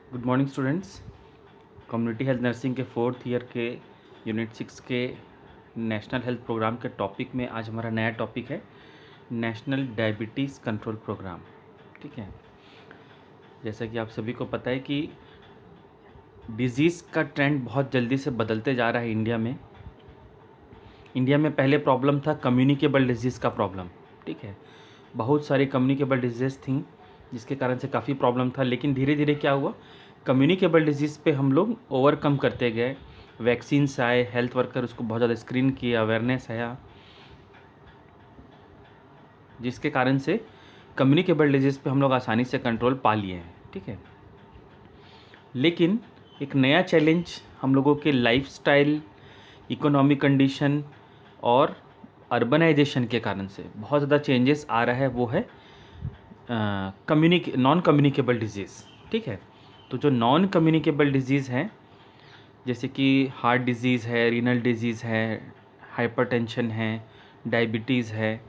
Good morning students. Community health nursing के 4th year के unit 6 के नेशनल हेल्थ प्रोग्राम के टॉपिक में आज हमारा नया टॉपिक है नेशनल डायबिटीज़ कंट्रोल प्रोग्राम। ठीक है, जैसा कि आप सभी को पता है कि डिज़ीज़ का ट्रेंड बहुत जल्दी से बदलते जा रहा है इंडिया में पहले प्रॉब्लम था कम्युनिकेबल डिजीज़ का प्रॉब्लम। ठीक है, बहुत सारी कम्युनिकेबल डिजीज़ थी जिसके कारण से काफ़ी प्रॉब्लम था, लेकिन धीरे धीरे क्या हुआ, कम्युनिकेबल डिजीज़ पे हम लोग ओवरकम करते गए। वैक्सीन्स आए, हेल्थ वर्कर उसको बहुत ज़्यादा स्क्रीन किया, अवेयरनेस आया, जिसके कारण से कम्युनिकेबल डिजीज़ पे हम लोग आसानी से कंट्रोल पा लिए हैं। ठीक है, लेकिन एक नया चैलेंज हम लोगों के लाइफस्टाइल, इकोनॉमिक कंडीशन और अर्बनाइजेशन के कारण से बहुत ज़्यादा चेंजेस आ रहा है, वो है नॉन कम्युनिकेबल डिजीज़। ठीक है, तो जो नॉन कम्युनिकेबल डिजीज़ हैं जैसे कि हार्ट डिजीज़ है, रीनल डिजीज़ है, हाइपरटेंशन है, डायबिटीज़ है,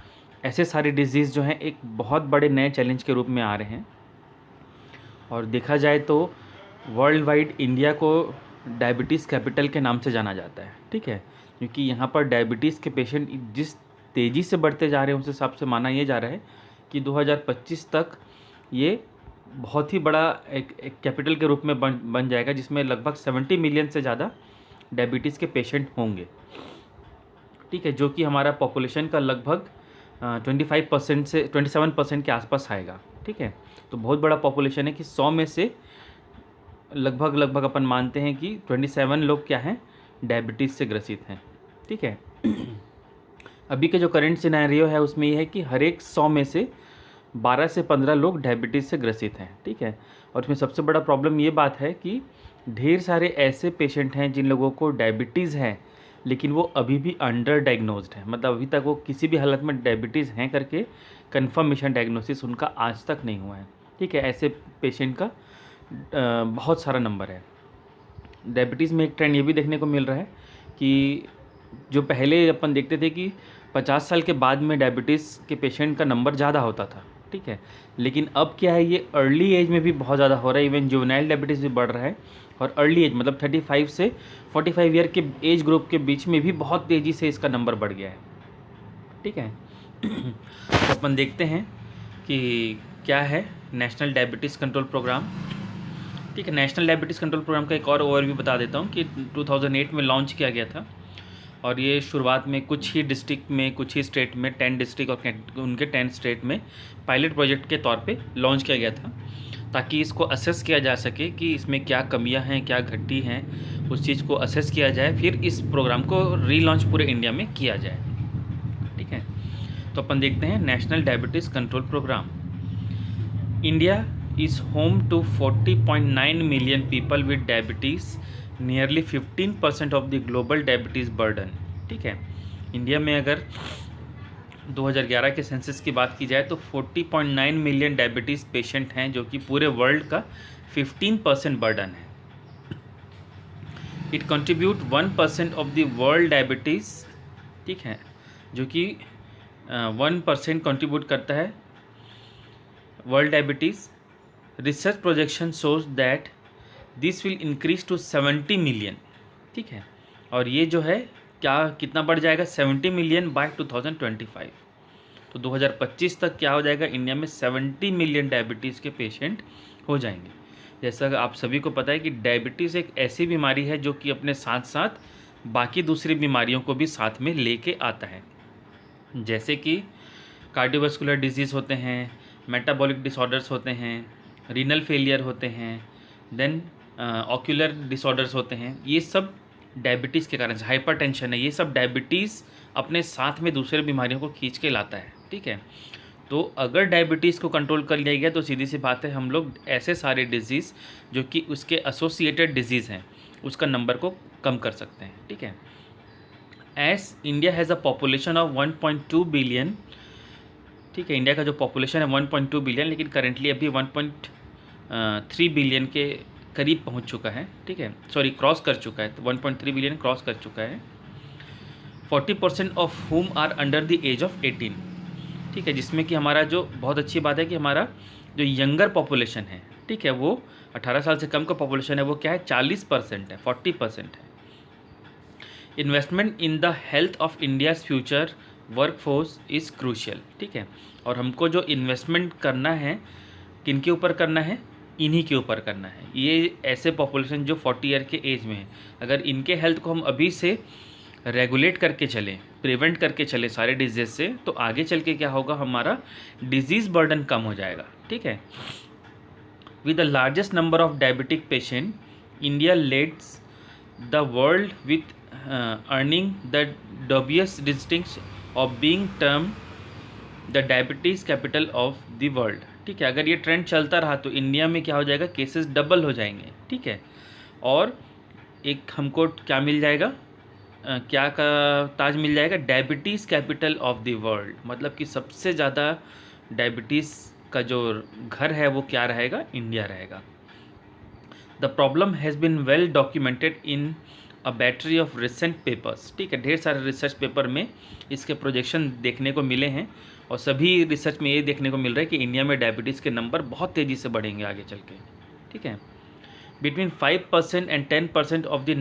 ऐसे सारे डिजीज़ जो हैं एक बहुत बड़े नए चैलेंज के रूप में आ रहे हैं। और देखा जाए तो वर्ल्ड वाइड इंडिया को डायबिटीज़ कैपिटल के नाम से जाना जाता है। ठीक है, क्योंकि यहाँ पर डायबिटीज़ के पेशेंट जिस तेज़ी से बढ़ते जा रहे हैं उस हिसाब से माना ये जा रहा है कि 2025 तक ये बहुत ही बड़ा एक कैपिटल के रूप में बन जाएगा, जिसमें लगभग 70 मिलियन से ज़्यादा डायबिटीज़ के पेशेंट होंगे। ठीक है, जो कि हमारा पॉपुलेशन का लगभग 25% से 27% के आसपास आएगा। ठीक है, तो बहुत बड़ा पॉपुलेशन है कि 100 में से लगभग अपन मानते हैं कि 27 लोग क्या हैं, डायबिटीज़ से ग्रसित हैं। ठीक है, अभी के जो करंट सिनेरियो है उसमें यह है कि हर एक 100 में से 12 से 15 लोग डायबिटीज़ से ग्रसित हैं। ठीक है, और इसमें सबसे बड़ा प्रॉब्लम ये बात है कि ढेर सारे ऐसे पेशेंट हैं जिन लोगों को डायबिटीज़ है लेकिन वो अभी भी अंडर डायग्नोज्ड है, मतलब अभी तक वो किसी भी हालत में डायबिटीज़ हैं करके कन्फर्मेशन डायग्नोसिस उनका आज तक नहीं हुआ है। ठीक है, ऐसे पेशेंट का बहुत सारा नंबर है। डायबिटीज़ में एक ट्रेंड ये भी देखने को मिल रहा है कि जो पहले अपन देखते थे कि 50 साल के बाद में डायबिटीज़ के पेशेंट का नंबर ज़्यादा होता था। ठीक है, लेकिन अब क्या है, ये अर्ली एज में भी बहुत ज़्यादा हो रहा है। इवन जुवेनाइल डायबिटीज़ भी बढ़ रहा है और अर्ली एज मतलब 35 से 45 ईयर के एज ग्रुप के बीच में भी बहुत तेज़ी से इसका नंबर बढ़ गया है। ठीक है, तो अपन देखते हैं कि क्या है नेशनल डायबिटीज़ कंट्रोल प्रोग्राम। ठीक है, नेशनल डायबिटीज़ कंट्रोल प्रोग्राम का एक और ओवरव्यू बता देता हूँ कि 2008 में लॉन्च किया गया था और ये शुरुआत में कुछ ही डिस्ट्रिक्ट में, कुछ ही स्टेट में, 10 डिस्ट्रिक्ट और उनके 10 स्टेट में पायलट प्रोजेक्ट के तौर पे लॉन्च किया गया था, ताकि इसको असेस किया जा सके कि इसमें क्या कमियां हैं, क्या घटी हैं, उस चीज़ को असेस किया जाए, फिर इस प्रोग्राम को रीलॉन्च पूरे इंडिया में किया जाए। ठीक है, तो अपन देखते हैं national diabetes control program. India is home to 40.9 million people with diabetes, nearly 15% of the global diabetes burden। ठीक है, इंडिया में अगर 2011 के सेंसस की बात की जाए तो 40.9 मिलियन डायबिटीज़ पेशेंट हैं, जो कि पूरे वर्ल्ड का 15% बर्डन है। It contribute 1% of the world diabetes. ठीक है, जो कि 1% कंट्रीब्यूट करता है world diabetes. Research projection shows that this will increase to 70 million. ठीक है, और ये जो है कितना बढ़ जाएगा, 70 मिलियन बाय 2025। तो 2025 तक क्या हो जाएगा, इंडिया में 70 मिलियन डायबिटीज़ के पेशेंट हो जाएंगे। जैसा आप सभी को पता है कि डायबिटीज़ एक ऐसी बीमारी है जो कि अपने साथ साथ बाकी दूसरी बीमारियों को भी साथ में लेके आता है, जैसे कि कार्डियोवास्कुलर डिजीज़ होते हैं, मेटाबॉलिक डिसऑर्डर्स होते हैं, रीनल फेलियर होते हैं, देन ऑक्यूलर डिसऑर्डर्स होते हैं। ये सब डायबिटीज़ के कारण से, हाइपरटेंशन है, ये सब डायबिटीज़ अपने साथ में दूसरे बीमारियों को खींच के लाता है। ठीक है, तो अगर डायबिटीज़ को कंट्रोल कर लिया गया तो सीधी सी बात है, हम लोग ऐसे सारे डिजीज़ जो कि उसके एसोसिएटेड डिजीज़ हैं उसका नंबर को कम कर सकते हैं। ठीक है, as India has a population of 1.2 billion. ठीक है, इंडिया का जो पॉपुलेशन है 1.2 बिलियन, लेकिन करेंटली अभी 1.3 बिलियन के करीब पहुंच चुका है। ठीक है, सॉरी क्रॉस कर चुका है, तो 1.3 बिलियन क्रॉस कर चुका है। 40% of whom are under the age of 18। ठीक है, जिसमें कि हमारा जो बहुत अच्छी बात है कि हमारा जो यंगर पॉपुलेशन है ठीक है, वो 18 साल से कम का पॉपुलेशन है वो क्या है 40% है, 40% है। Investment in the health of India's future workforce is crucial, ठीक है। और हमको जो इन्वेस्टमेंट करना है किन के ऊपर करना है, इन्हीं के ऊपर करना है। ये ऐसे पॉपुलेशन जो 40 ईयर के एज में है, अगर इनके हेल्थ को हम अभी से रेगुलेट करके चलें, प्रिवेंट करके चले सारे डिजीज़ से, तो आगे चल के क्या होगा, हमारा डिजीज़ बर्डन कम हो जाएगा, ठीक है। With the largest number of diabetic patient, India leads the world with earning the dubious distinction of being termed the diabetes capital of the world, ठीक है। अगर ये ट्रेंड चलता रहा तो इंडिया में क्या हो जाएगा, केसेस डबल हो जाएंगे, ठीक है। और एक हमको क्या मिल जाएगा, क्या का ताज मिल जाएगा, diabetes capital of the world, मतलब कि सबसे ज़्यादा डायबिटीज़ का जो घर है वो क्या रहेगा, इंडिया रहेगा। The problem has been well documented in a battery of recent papers, ठीक है। ढेर सारे रिसर्च पेपर में इसके प्रोजेक्शन देखने को मिले हैं, और सभी रिसर्च में ये देखने को मिल रहा है कि इंडिया में डायबिटीज़ के नंबर बहुत तेज़ी से बढ़ेंगे आगे चल के, ठीक है। Between 5% and 10% of the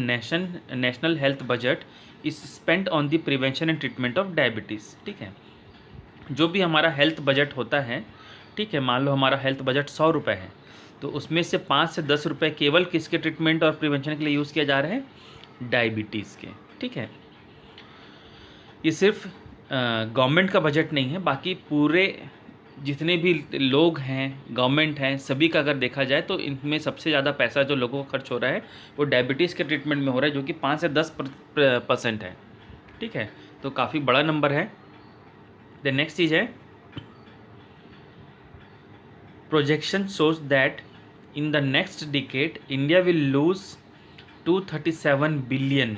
national health budget is spent on the prevention and treatment of diabetes, ठीक है। जो भी हमारा हेल्थ बजट होता है, ठीक है, मान लो हमारा हेल्थ बजट 100 रुपये है, तो उसमें से 5 से 10 रुपये केवल किसके ट्रीटमेंट और प्रिवेंशन के लिए यूज़ किया जा रहा है, डायबिटीज़ के, ठीक है। ये सिर्फ गवर्नमेंट का बजट नहीं है, बाकी पूरे जितने भी लोग हैं, गवर्नमेंट हैं, सभी का अगर देखा जाए तो इनमें सबसे ज़्यादा पैसा जो लोगों को खर्च हो रहा है वो डायबिटीज़ के ट्रीटमेंट में हो रहा है, जो कि 5 से 10% है, ठीक है। तो काफ़ी बड़ा नंबर है। द नेक्स्ट चीज़ है, projection shows that in the next decade India will lose $237 billion,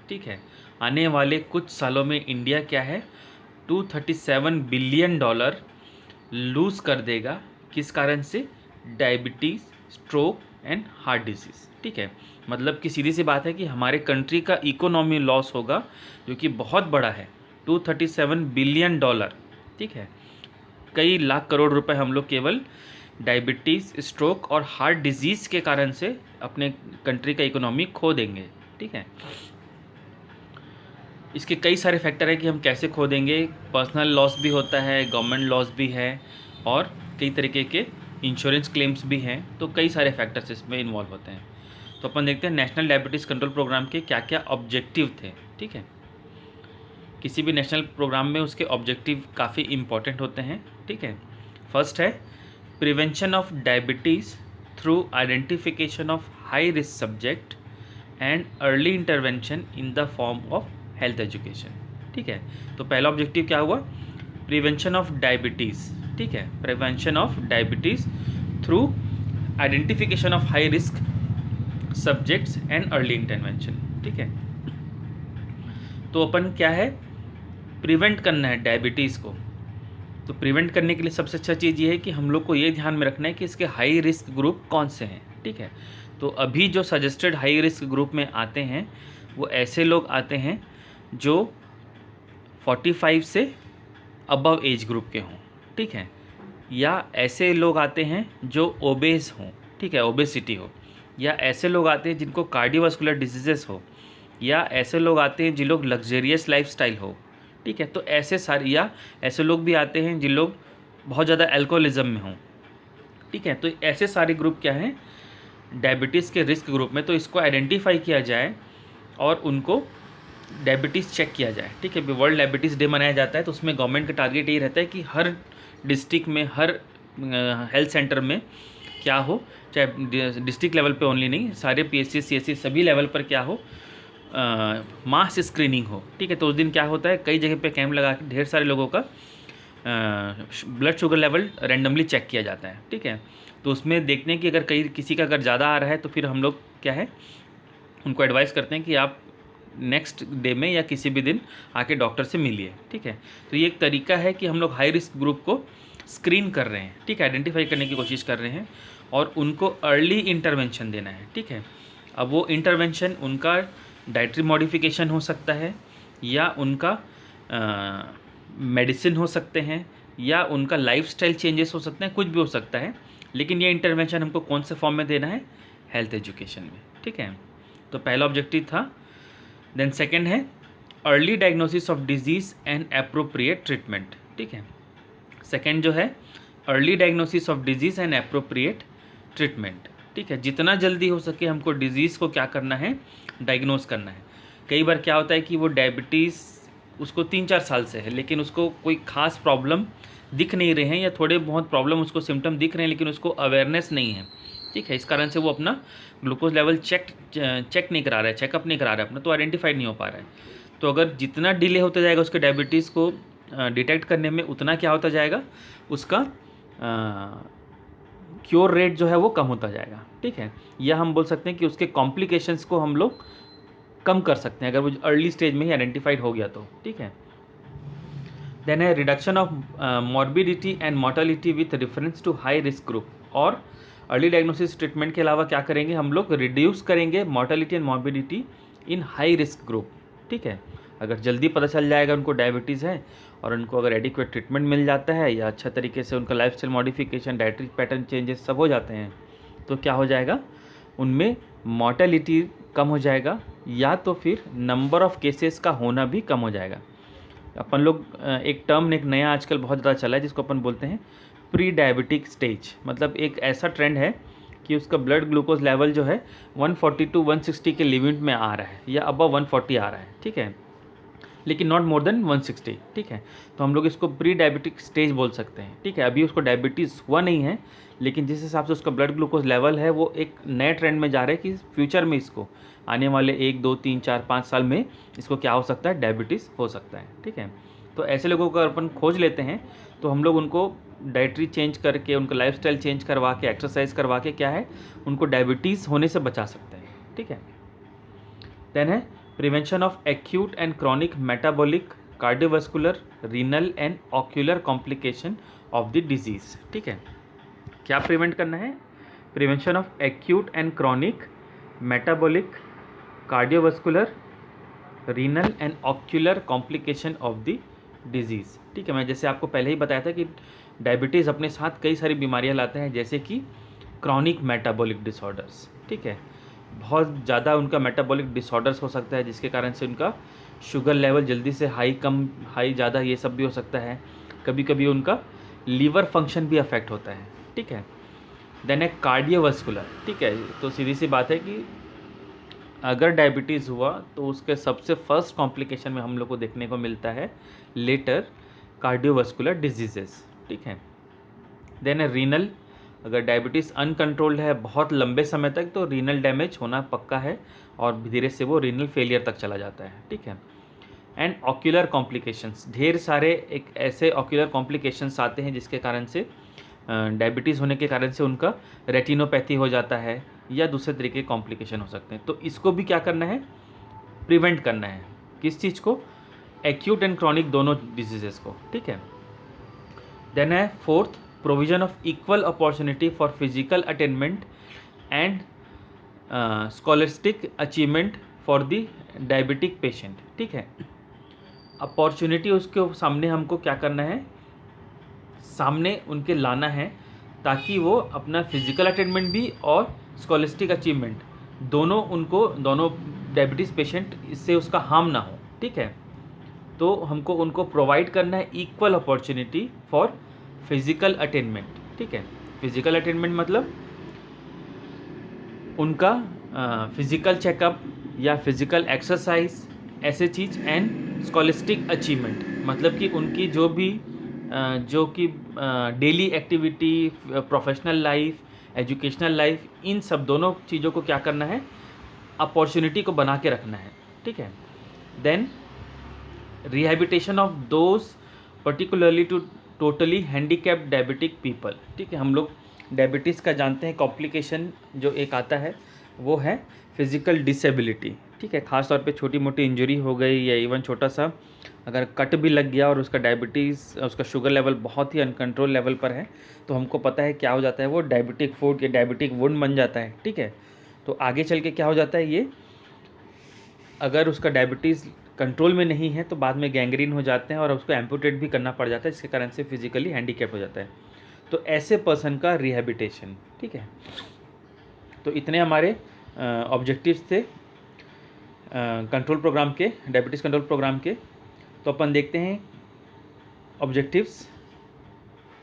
ठीक है। आने वाले कुछ सालों में इंडिया क्या है, $237 बिलियन लूज़ कर देगा, किस कारण से, diabetes, stroke and heart disease, ठीक है। मतलब कि सीधी सी बात है कि हमारे कंट्री का इकोनॉमी लॉस होगा, जो कि बहुत बड़ा है, $237 बिलियन, ठीक है। कई लाख करोड़ रुपए हम लोग केवल डायबिटीज़, स्ट्रोक और हार्ट डिजीज़ के कारण से अपने कंट्री का इकोनॉमी खो देंगे, ठीक है। इसके कई सारे फैक्टर है कि हम कैसे खो देंगे, पर्सनल लॉस भी होता है, गवर्नमेंट लॉस भी है, और कई तरीके के इंश्योरेंस क्लेम्स भी हैं, तो कई सारे फैक्टर्स इसमें इन्वॉल्व होते हैं। तो अपन देखते हैं नेशनल डायबिटीज़ कंट्रोल प्रोग्राम के क्या क्या ऑब्जेक्टिव थे, ठीक है। किसी भी नेशनल प्रोग्राम में उसके ऑब्जेक्टिव काफ़ी इम्पॉर्टेंट होते हैं, ठीक है। फर्स्ट है prevention of diabetes through identification of high risk subject and early intervention in the form of health education, ठीक है। तो पहला ऑब्जेक्टिव क्या हुआ, प्रिवेंशन ऑफ डायबिटीज़, ठीक है, prevention of diabetes through identification of high risk subjects and early intervention, ठीक है। तो अपन क्या है, प्रिवेंट करना है डायबिटीज़ को। तो प्रिवेंट करने के लिए सबसे अच्छा चीज़ ये है कि हम लोग को ये ध्यान में रखना है कि इसके हाई रिस्क ग्रुप कौन से हैं, ठीक है। तो अभी जो सजेस्टेड हाई रिस्क ग्रुप में आते हैं वो ऐसे लोग आते हैं जो 45 से अबव एज ग्रुप के हों, ठीक है, या ऐसे लोग आते हैं जो ओबेस हों, ठीक है, ओबेसिटी हो, या ऐसे लोग आते हैं जिनको कार्डियोवास्कुलर डिजीज़ेस हो, या ऐसे लोग आते हैं जिन लोग लग्जरियस लाइफस्टाइल हो, ठीक है। तो ऐसे सारे, या ऐसे लोग भी आते हैं जिन लोग बहुत ज़्यादा अल्कोहलिज्म में हों, ठीक है। तो ऐसे सारे ग्रुप क्या हैं डायबिटीज़ के रिस्क ग्रुप में, तो इसको आइडेंटिफाई किया जाए और उनको डायबिटीज़ चेक किया जाए, ठीक है। वर्ल्ड डायबिटीज़ डे मनाया जाता है, तो उसमें गवर्नमेंट का टारगेट यही रहता है कि हर डिस्ट्रिक्ट में, हर हेल्थ सेंटर में क्या हो, चाहे डिस्ट्रिक्ट लेवल पे ओनली नहीं, सारे PSC CSC सभी लेवल पर क्या हो, मास स्क्रीनिंग हो, ठीक है। तो उस दिन क्या होता है, कई जगह पे कैंप लगा के ढेर सारे लोगों का blood sugar level randomly check किया जाता है, ठीक है। तो उसमें देखने की अगर किसी का अगर ज़्यादा आ रहा है तो फिर हम लोग क्या है, उनको एडवाइस करते हैं कि आप नेक्स्ट डे में या किसी भी दिन आके डॉक्टर से मिलिए, ठीक है। तो ये एक तरीका है कि हम लोग हाई रिस्क ग्रुप को स्क्रीन कर रहे हैं, ठीक है, आइडेंटिफाई करने की कोशिश कर रहे हैं और उनको अर्ली इंटरवेंशन देना है, ठीक है। अब वो इंटरवेंशन उनका डाइटरी मॉडिफिकेशन हो सकता है, या उनका मेडिसिन हो सकते हैं, या उनका लाइफस्टाइल चेंजेस हो सकते हैं, कुछ भी हो सकता है। लेकिन ये इंटरवेंशन हमको कौन से फॉर्म में देना है, हेल्थ एजुकेशन में, ठीक है। तो पहला ऑब्जेक्टिव था। देन सेकेंड है early diagnosis of disease and appropriate treatment, ठीक है। सेकेंड जो है early diagnosis of disease and appropriate treatment, ठीक है। जितना जल्दी हो सके हमको डिजीज़ को क्या करना है, डायग्नोस करना है। कई बार क्या होता है कि वो डायबिटीज़ उसको 3-4 साल से है, लेकिन उसको कोई ख़ास प्रॉब्लम दिख नहीं रहे हैं, या थोड़े बहुत प्रॉब्लम उसको सिम्टम दिख रहे हैं लेकिन उसको अवेयरनेस नहीं है, ठीक है। इस कारण से वो अपना ग्लूकोज लेवल चेक नहीं करा रहा है, चेकअप नहीं करा रहा है अपना, तो आइडेंटिफाइड नहीं हो पा रहा है। तो अगर जितना डिले होता जाएगा उसके डायबिटीज़ को डिटेक्ट करने में, उतना क्या होता जाएगा, उसका क्योर रेट जो है वो कम होता जाएगा, ठीक है। या हम बोल सकते हैं कि उसके कॉम्प्लिकेशंस को हम लोग कम कर सकते हैं अगर वो अर्ली स्टेज में ही आइडेंटिफाइड हो गया तो, ठीक है। देन है reduction of morbidity and mortality with reference to high risk group. और अर्ली डायग्नोसिस ट्रीटमेंट के अलावा क्या करेंगे हम लोग, रिड्यूस करेंगे mortality and morbidity in high risk group, ठीक है। अगर जल्दी पता चल जाएगा उनको डायबिटीज़ है और उनको अगर एडिक्वेट ट्रीटमेंट मिल जाता है या अच्छा तरीके से उनका lifestyle modification, dietary pattern changes सब हो जाते हैं, तो क्या हो जाएगा, उनमें मॉर्टेलिटी कम हो जाएगा, या तो फिर नंबर ऑफ़ केसेस का होना भी कम हो जाएगा। अपन लोग एक टर्म एक नया आजकल बहुत ज़्यादा चला है जिसको अपन बोलते हैं प्री डायबिटिक स्टेज। मतलब एक ऐसा ट्रेंड है कि उसका ब्लड ग्लूकोज लेवल जो है 140 to 160 के लिमिट में आ रहा है या अबव 140 आ रहा है, ठीक है, लेकिन नॉट मोर देन 160, ठीक है। तो हम लोग इसको प्री डायबिटिक स्टेज बोल सकते हैं, ठीक है। अभी उसको डायबिटीज़ हुआ नहीं है, लेकिन जिस हिसाब से उसका ब्लड ग्लूकोज लेवल है वो एक नए ट्रेंड में जा रहा है कि फ्यूचर में इसको आने वाले 1, 2, 3, 4, 5 साल में इसको क्या हो सकता है, डायबिटीज़ हो सकता है, ठीक है। तो ऐसे लोगों को अपन खोज लेते हैं तो हम लोग उनको डाइटरी चेंज करके, उनका लाइफस्टाइल चेंज करवा के, एक्सरसाइज करवा के क्या है, उनको डायबिटीज़ होने से बचा सकते हैं, ठीक है। देन है prevention of acute and chronic metabolic, cardiovascular, renal and ocular complication of the disease, ठीक है। क्या प्रिवेंट करना है, prevention of acute and chronic metabolic, cardiovascular, renal and ocular complication of the disease, ठीक है। मैं जैसे आपको पहले ही बताया था कि डायबिटीज़ अपने साथ कई सारी बीमारियां लाते हैं, जैसे कि क्रॉनिक मेटाबॉलिक डिसऑर्डर्स, ठीक है। बहुत ज़्यादा उनका मेटाबॉलिक डिसऑर्डर्स हो सकता है जिसके कारण से उनका शुगर लेवल जल्दी से हाई, कम, हाई, ज़्यादा, ये सब भी हो सकता है। कभी कभी उनका लीवर फंक्शन भी अफेक्ट होता है, ठीक है। देन है कार्डियोवास्कुलर, ठीक है। तो सीधी सी बात है कि अगर डायबिटीज़ हुआ तो उसके सबसे फर्स्ट कॉम्प्लिकेशन में हम लोग को देखने को मिलता है लेटर कार्डियोवास्कुलर डिजीजेस, ठीक है। देन है रीनल, अगर डायबिटीज़ अनकंट्रोल्ड है बहुत लंबे समय तक तो रीनल डैमेज होना पक्का है और धीरे से वो रीनल फेलियर तक चला जाता है, ठीक है। एंड ऑक्यूलर कॉम्प्लिकेशंस, ढेर सारे एक ऐसे ऑक्यूलर कॉम्प्लिकेशंस आते हैं जिसके कारण से डायबिटीज़ होने के कारण से उनका रेटिनोपैथी हो जाता है या दूसरे तरीके के कॉम्प्लिकेशन हो सकते हैं। तो इसको भी क्या करना है, प्रिवेंट करना है। किस चीज़ को, एक्यूट एंड क्रॉनिक दोनों डिजीजेस को, ठीक है। देन है fourth, provision of equal opportunity for physical attainment and scholastic achievement for the diabetic patient, ठीक है। अपॉर्चुनिटी उसके सामने हमको क्या करना है, सामने उनके लाना है ताकि वो अपना फिजिकल अटेनमेंट भी और स्कॉलस्टिक अचीवमेंट दोनों, उनको दोनों डायबिटीज़ पेशेंट इससे उसका हार्म ना हो, ठीक है। तो हमको उनको प्रोवाइड करना है equal opportunity for physical attainment, ठीक है। फिजिकल अटेनमेंट मतलब उनका फिजिकल चेकअप या फिजिकल एक्सरसाइज ऐसे चीज़, एंड स्कॉलस्टिक अचीवमेंट मतलब कि उनकी जो भी जो कि daily activity, professional life, educational life, इन सब दोनों चीज़ों को क्या करना है, अपॉर्चुनिटी को बना के रखना है, ठीक है। Then rehabilitation of those particularly to totally handicapped diabetic people, ठीक है। हम लोग डायबिटीज़ का जानते हैं कॉम्प्लिकेशन जो एक आता है वो है फिज़िकल डिसेबिलिटी, ठीक है। ख़ास तौर पे छोटी मोटी इंजरी हो गई या इवन छोटा सा अगर कट भी लग गया और उसका डायबिटीज़, उसका शुगर लेवल बहुत ही अनकंट्रोल लेवल पर है, तो हमको पता है क्या हो जाता है, वो डायबिटिक फूड या डायबिटिक वुंड बन जाता है, ठीक है। तो आगे चल के क्या हो जाता है, ये अगर उसका डायबिटीज़ कंट्रोल में नहीं है तो बाद में गैंग्रीन हो जाते हैं और उसको एम्पूटेट भी करना पड़ जाता है, जिसके कारण से फिजिकली हैंडीकैप हो जाता है। तो ऐसे पर्सन का रिहेबिटेशन। ठीक है, तो इतने हमारे ऑब्जेक्टिव्स थे कंट्रोल प्रोग्राम के, डायबिटीज़ कंट्रोल प्रोग्राम के। तो अपन देखते हैं objectives.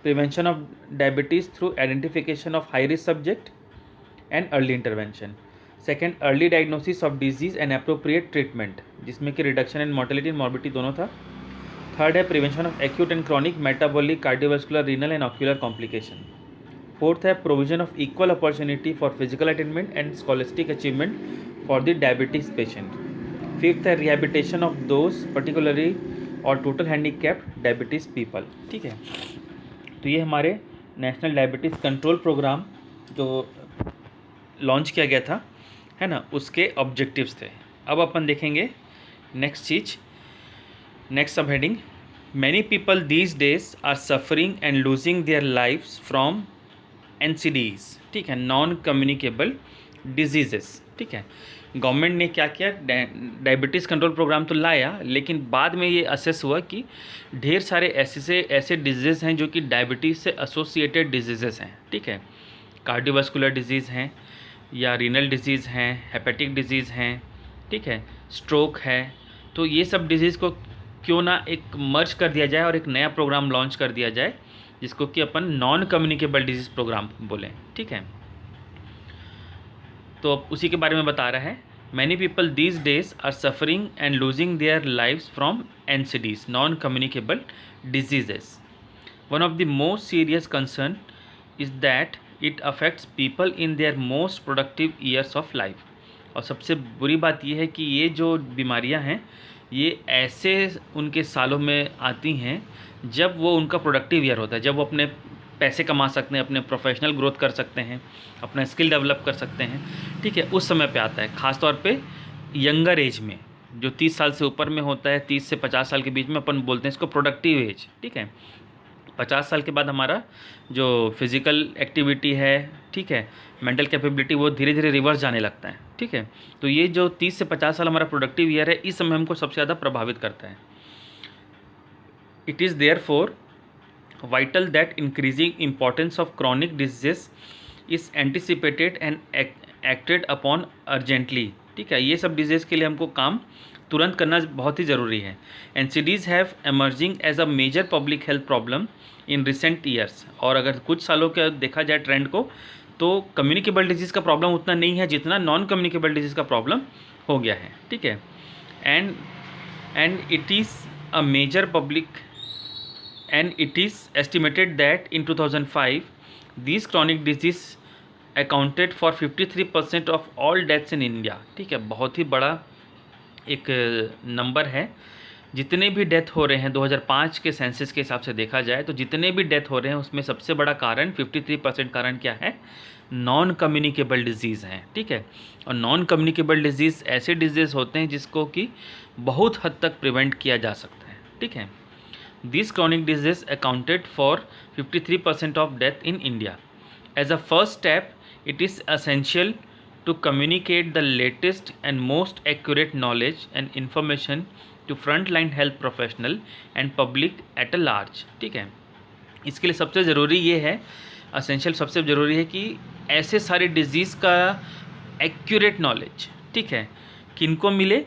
Prevention of diabetes through identification of high risk subject and early intervention. Second, early diagnosis of disease and appropriate treatment, जिसमें कि reduction in mortality and morbidity दोनों था। थर्ड है prevention of acute and chronic metabolic, cardiovascular, renal and ocular complication. Fourth है provision of equal opportunity for physical attainment and scholastic achievement for the diabetes patient. Fifth है rehabilitation of those particularly और total handicapped diabetes people. ठीक है, तो ये हमारे national diabetes control programme जो launch किया गया था, है ना, उसके ऑब्जेक्टिव्स थे। अब अपन देखेंगे नेक्स्ट चीज़, next subheading, many people these days are suffering and losing their lifes from NCDs। ठीक है, नॉन कम्युनिकेबल डिजीजेस। ठीक है, गवर्नमेंट ने क्या किया, डायबिटीज़ कंट्रोल प्रोग्राम तो लाया, लेकिन बाद में ये असेस हुआ कि ढेर सारे ऐसे डिजीज़ हैं जो कि डायबिटीज़ से एसोसिएटेड डिजीज़ेस हैं। ठीक है, कार्डियोवास्कुलर डिजीज़ हैं या रीनल डिजीज़ हैं, हेपेटिक डिजीज़ हैं, ठीक है, स्ट्रोक है। तो ये सब डिजीज़ को क्यों ना एक मर्ज कर दिया जाए और एक नया प्रोग्राम लॉन्च कर दिया जाए, जिसको कि अपन नॉन कम्युनिकेबल डिजीज़ प्रोग्राम बोलें। ठीक है, तो अब उसी के बारे में बता रहा है। Many people these days are suffering and losing their lives from NCDs, non communicable diseases. One of the most serious concern is that it affects people in their most productive years of life. और सबसे बुरी बात यह है कि ये जो बीमारियां हैं ये ऐसे उनके सालों में आती हैं जब वो उनका प्रोडक्टिव ईयर होता है, जब वो अपने पैसे कमा सकते हैं, अपने प्रोफेशनल ग्रोथ कर सकते हैं, अपना स्किल डेवलप कर सकते हैं। ठीक है, उस समय पे आता है, ख़ास तौर पे यंगर एज में, जो 30 साल से ऊपर में होता है, 30 से 50 साल के बीच में अपन बोलते हैं इसको प्रोडक्टिव एज। ठीक है, 50 साल के बाद हमारा जो फिज़िकल एक्टिविटी है, ठीक है, मेंटल कैपेबिलिटी, वो धीरे धीरे रिवर्स जाने लगता है। ठीक है, तो ये जो 30 से 50 साल हमारा प्रोडक्टिव ईयर है, इस समय हमको सबसे ज़्यादा प्रभावित करता है। It is therefore vital that increasing importance of chronic diseases is anticipated and acted upon urgently। ठीक है, ये सब डिजीज़ के लिए हमको काम तुरंत करना बहुत ही ज़रूरी है। NCDs have emerging as a major public health problem in recent years। और अगर कुछ सालों का देखा जाए ट्रेंड को, तो कम्युनिकेबल डिजीज़ का प्रॉब्लम उतना नहीं है जितना नॉन कम्युनिकेबल डिजीज़ का प्रॉब्लम हो गया है। ठीक है, and it is a major public and it is estimated that in 2005 these chronic disease accounted for 53% of all deaths in India। ठीक है, बहुत ही बड़ा एक नंबर है। जितने भी डेथ हो रहे हैं 2005 के सेंसस के हिसाब से देखा जाए तो जितने भी डेथ हो रहे हैं उसमें सबसे बड़ा कारण 53% कारण क्या है, नॉन कम्युनिकेबल डिजीज़ हैं। ठीक है, और नॉन कम्युनिकेबल डिजीज़ ऐसे डिजीज़ होते हैं जिसको कि बहुत हद तक प्रिवेंट किया जा सकता है। ठीक है, These chronic diseases accounted for 53% of death in India. As a first step, it is essential to communicate the latest and most accurate knowledge and information to frontline health professional and public at a large। ठीक है, इसके लिए सबसे ज़रूरी ये है, essential सबसे ज़रूरी है कि ऐसे सारे डिजीज़ का एक्यूरेट नॉलेज, ठीक है, किनको मिले,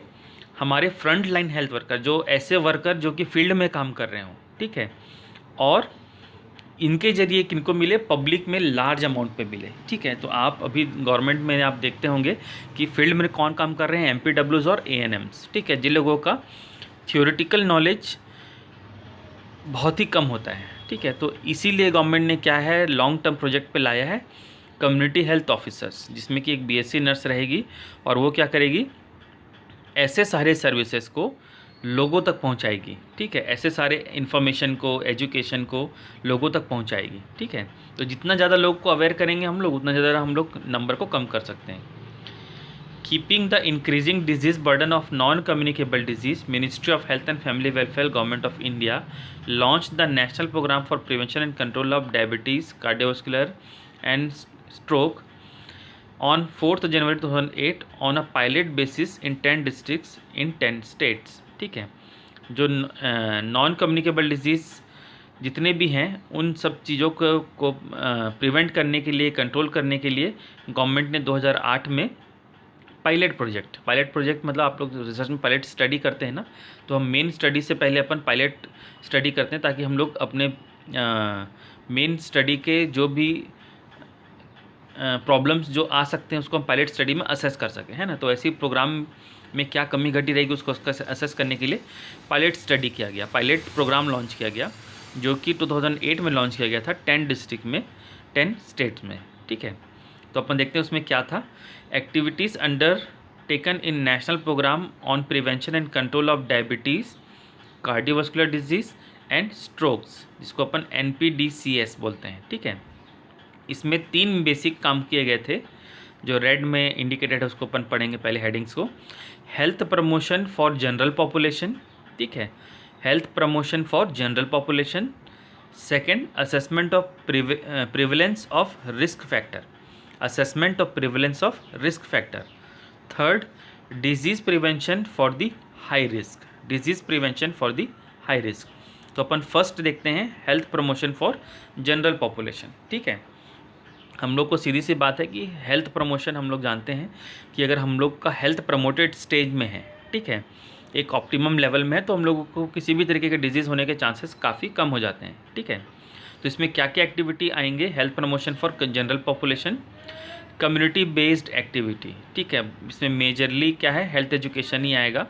हमारे फ्रंट लाइन हेल्थ वर्कर, जो ऐसे वर्कर जो कि फील्ड में काम कर रहे हों। ठीक है, और इनके जरिए किनको मिले, पब्लिक में लार्ज अमाउंट पे मिले। ठीक है, तो आप अभी गवर्नमेंट में आप देखते होंगे कि फील्ड में कौन काम कर रहे हैं, MPWs और ANMs। ठीक है, जिन लोगों का थियोरेटिकल नॉलेज बहुत ही कम होता है। ठीक है, तो इसीलिए गवर्नमेंट ने क्या है, लॉन्ग टर्म प्रोजेक्ट पे लाया है कम्युनिटी हेल्थ ऑफिसर्स, जिसमें कि एक BSc नर्स रहेगी और वो क्या करेगी, ऐसे सारे सर्विसेज को लोगों तक पहुंचाएगी। ठीक है, ऐसे सारे इन्फॉर्मेशन को, एजुकेशन को लोगों तक पहुंचाएगी। ठीक है, तो जितना ज़्यादा लोग को अवेयर करेंगे हम लोग, उतना ज़्यादा हम लोग नंबर को कम कर सकते हैं। Keeping the increasing disease burden of non communicable disease, ministry of health and family welfare, government of India launch the national program for prevention and control of diabetes, cardiovascular and stroke on 4th January 2008 on a pilot basis in 10 districts in 10 states। ठीक है, जो non communicable disease जितने भी हैं उन सब चीज़ों को प्रिवेंट करने के लिए, कंट्रोल करने के लिए गवर्नमेंट ने 2008 में पायलट प्रोजेक्ट मतलब आप लोग रिसर्च में पायलट स्टडी करते हैं ना, तो हम मेन स्टडी से पहले अपन पायलट स्टडी करते हैं ताकि हम लोग अपने मेन स्टडी के जो भी प्रॉब्लम्स जो आ सकते हैं उसको हम पायलट स्टडी में असेस कर सकें, है ना। तो ऐसी प्रोग्राम में क्या कमी घटी रहेगी उसको असेस करने के लिए पायलट स्टडी किया गया, पायलट प्रोग्राम लॉन्च किया गया, जो कि 2008 में लॉन्च किया गया था 10 डिस्ट्रिक्ट में, 10 स्टेट्स में, ठीक है। तो अपन देखते हैं उसमें क्या था। Activities undertaken in national program on prevention and control of diabetes, cardiovascular disease and strokes, जिसको अपन NPDCS बोलते हैं, ठीक है। इसमें 3 बेसिक काम किए गए थे जो रेड में इंडिकेटेड है, उसको अपन पढ़ेंगे पहले हेडिंग्स को। Health promotion for general population, ठीक है, health promotion for general population. Second, assessment of prevalence of risk factor, assessment of prevalence of risk factor. Third, disease prevention for the high risk, disease prevention for the high risk. तो अपन first देखते हैं health promotion for general population, ठीक है। हम लोग को सीधी सी बात है कि हेल्थ प्रमोशन हम लोग जानते हैं कि अगर हम लोग का हेल्थ प्रमोटेड स्टेज में है, ठीक है, एक ऑप्टिमम लेवल में है, तो हम लोगों को किसी भी तरीके के डिजीज़ होने के चांसेस काफ़ी कम हो जाते हैं, ठीक है। तो इसमें क्या क्या एक्टिविटी आएंगे, health promotion for general population, community based activity, ठीक है, इसमें मेजरली क्या है, हेल्थ एजुकेशन ही आएगा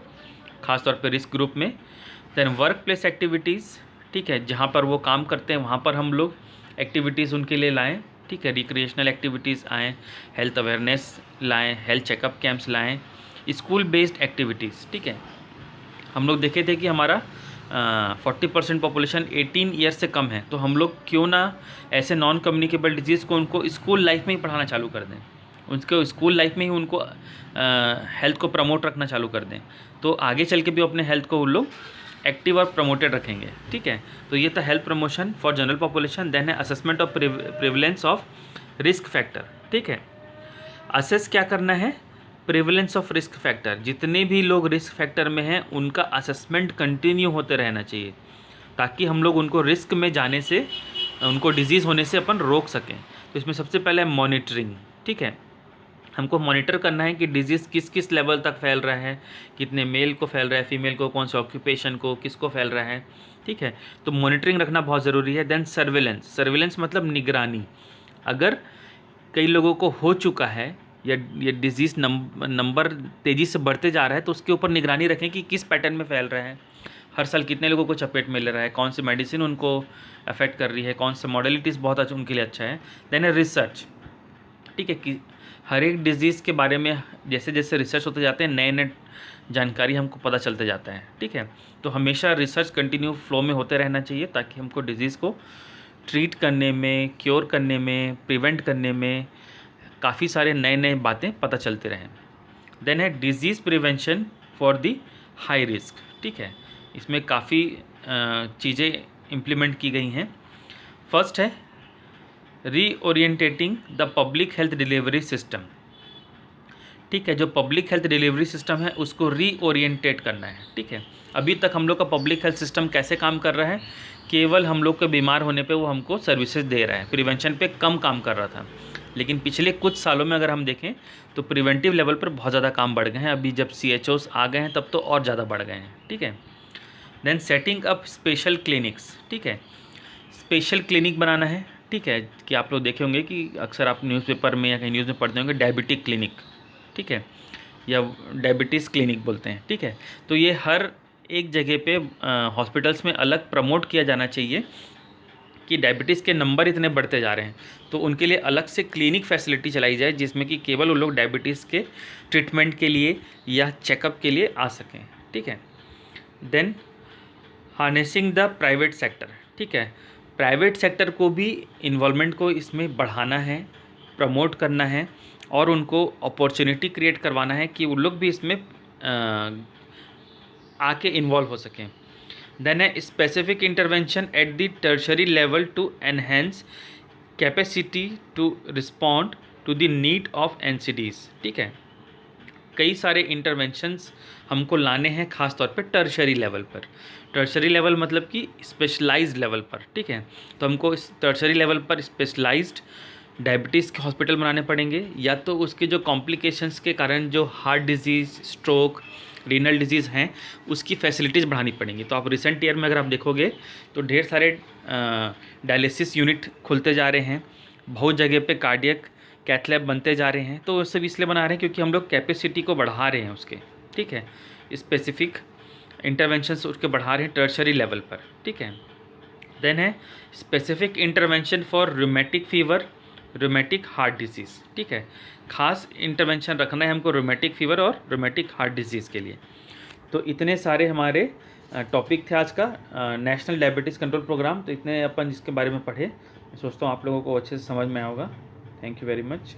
खासतौर पर रिस्क ग्रुप में। देन वर्क प्लेस एक्टिविटीज़, ठीक है, जहाँ पर वो काम करते हैं वहाँ पर हम लोग एक्टिविटीज़ उनके लिए लाएँ, ठीक है, रिक्रिएशनल एक्टिविटीज़ आएँ, हेल्थ अवेयरनेस लाएँ, हेल्थ चेकअप कैंप्स लाएँ, स्कूल बेस्ड एक्टिविटीज़, ठीक है। हम लोग देखे थे कि हमारा 40% पॉपुलेशन 18 ईयर से कम है, तो हम लोग क्यों ना ऐसे नॉन कम्युनिकेबल डिजीज़ को उनको स्कूल लाइफ में ही पढ़ाना चालू कर दें, उनको स्कूल लाइफ में ही उनको हेल्थ को प्रमोट रखना चालू कर दें, तो आगे चल के भी अपने हेल्थ को उन लोग एक्टिव और प्रमोटेड रखेंगे, ठीक है। तो ये था health promotion for general population. Then है assessment of prevalence of risk factor, ठीक है। असेस क्या करना है, प्रिविलेंस ऑफ रिस्क फैक्टर, जितने भी लोग रिस्क फैक्टर में हैं उनका असेसमेंट कंटिन्यू होते रहना चाहिए ताकि हम लोग उनको रिस्क में जाने से, उनको डिजीज़ होने से अपन रोक सकें। तो इसमें सबसे पहले मॉनिटरिंग, ठीक है, हमको मॉनिटर करना है कि डिजीज़ किस किस लेवल तक फैल रहा है, कितने मेल को फैल रहा है, फीमेल को, कौन से ऑक्यूपेशन को, किसको फैल रहा है, ठीक है। तो मॉनिटरिंग रखना बहुत ज़रूरी है। देन सर्विलेंस, सर्विलेंस मतलब निगरानी, अगर कई लोगों को हो चुका है या ये डिजीज़ नंबर तेज़ी से बढ़ते जा रहा है तो उसके ऊपर निगरानी रखें कि किस पैटर्न में फैल रहा है, हर साल कितने लोगों को चपेट में ले रहा है, कौन सी मेडिसिन उनको अफेक्ट कर रही है, कौन से मॉडलिटीज़ बहुत अच्छा उनके लिए अच्छा है। देन है रिसर्च, ठीक है, कि हर एक डिज़ीज़ के बारे में जैसे जैसे रिसर्च होते जाते हैं नए नए जानकारी हमको पता चलते जाता है, ठीक है। तो हमेशा रिसर्च कंटिन्यू फ्लो में होते रहना चाहिए ताकि हमको डिज़ीज़ को ट्रीट करने में, क्योर करने में, प्रिवेंट करने में काफ़ी सारे नए नए बातें पता चलते रहें। देन है disease prevention for the high risk, ठीक है, इसमें काफ़ी चीज़ें इम्प्लीमेंट की गई हैं। फर्स्ट है reorienting the public health delivery system, ठीक है, जो पब्लिक हेल्थ डिलीवरी सिस्टम है उसको रीओरिएंटेट करना है, ठीक है। अभी तक हम लोग का पब्लिक हेल्थ सिस्टम कैसे काम कर रहा है, केवल हम लोग के बीमार होने पे वो हमको सर्विसेज दे रहा है, प्रिवेंशन पे कम काम कर रहा था। लेकिन पिछले कुछ सालों में अगर हम देखें तो प्रिवेंटिव लेवल पर बहुत ज़्यादा काम बढ़ गए हैं, अभी जब CHOs आ गए हैं तब तो और ज़्यादा बढ़ गए हैं, ठीक है। Then setting up special clinics, ठीक है, स्पेशल क्लिनिक बनाना है, ठीक है, कि आप लोग देखे होंगे कि अक्सर आप न्यूज़पेपर में या कहीं न्यूज़ में पढ़ते होंगे डायबिटिक क्लिनिक, ठीक है, या डायबिटीज़ क्लिनिक बोलते हैं, ठीक है। तो ये हर एक जगह पे हॉस्पिटल्स में अलग प्रमोट किया जाना चाहिए कि डायबिटीज़ के नंबर इतने बढ़ते जा रहे हैं तो उनके लिए अलग से क्लिनिक फैसिलिटी चलाई जाए जिसमें कि केवल वो लोग डायबिटीज़ के ट्रीटमेंट के लिए या चेकअप के लिए आ सकें, ठीक है। Then harnessing the private sector, ठीक है, प्राइवेट सेक्टर को भी इन्वॉल्वमेंट को इसमें बढ़ाना है, प्रमोट करना है और उनको अपॉर्चुनिटी क्रिएट करवाना है कि वो लोग भी इसमें आके इन्वॉल्व हो सकें। देन है specific intervention at the tertiary level to enhance capacity to respond to the need of NCDs, ठीक है। कई सारे इंटरवेंशंस हमको लाने हैं, ख़ास तौर पे टर्शरी लेवल पर। टर्शरी लेवल मतलब कि स्पेशलाइज्ड लेवल पर, ठीक है। तो हमको इस टर्शरी लेवल पर स्पेशलाइज्ड डायबिटीज़ के हॉस्पिटल बनाने पड़ेंगे, या तो उसके जो कॉम्प्लिकेशंस के कारण जो heart disease, stroke, renal disease हैं, उसकी फैसिलिटीज़ बढ़ानी पड़ेंगी। तो आप रिसेंट ईयर में अगर आप देखोगे तो ढेर सारे डायलिसिस यूनिट खुलते जा रहे हैं, बहुत जगह पे कार्डियक कैथ लैब बनते जा रहे हैं। तो वो सब इसलिए बना रहे हैं क्योंकि हम लोग कैपेसिटी को बढ़ा रहे हैं उसके, ठीक है। स्पेसिफिक इंटरवेंशंस उसके बढ़ा रहे हैं टर्शरी लेवल पर, ठीक है। देन है specific intervention for rheumatic fever, rheumatic heart disease, ठीक है। खास इंटरवेंशन रखना है हमको रूमेटिक फीवर और रूमेटिक हार्ट डिजीज़ के लिए। तो इतने सारे हमारे टॉपिक थे आज का नेशनल डायबिटीज़ कंट्रोल प्रोग्राम। तो इतने अपन जिसके बारे में पढ़े, मैं सोचता हूँ आप लोगों को अच्छे से समझ में आया होगा। Thank you very much.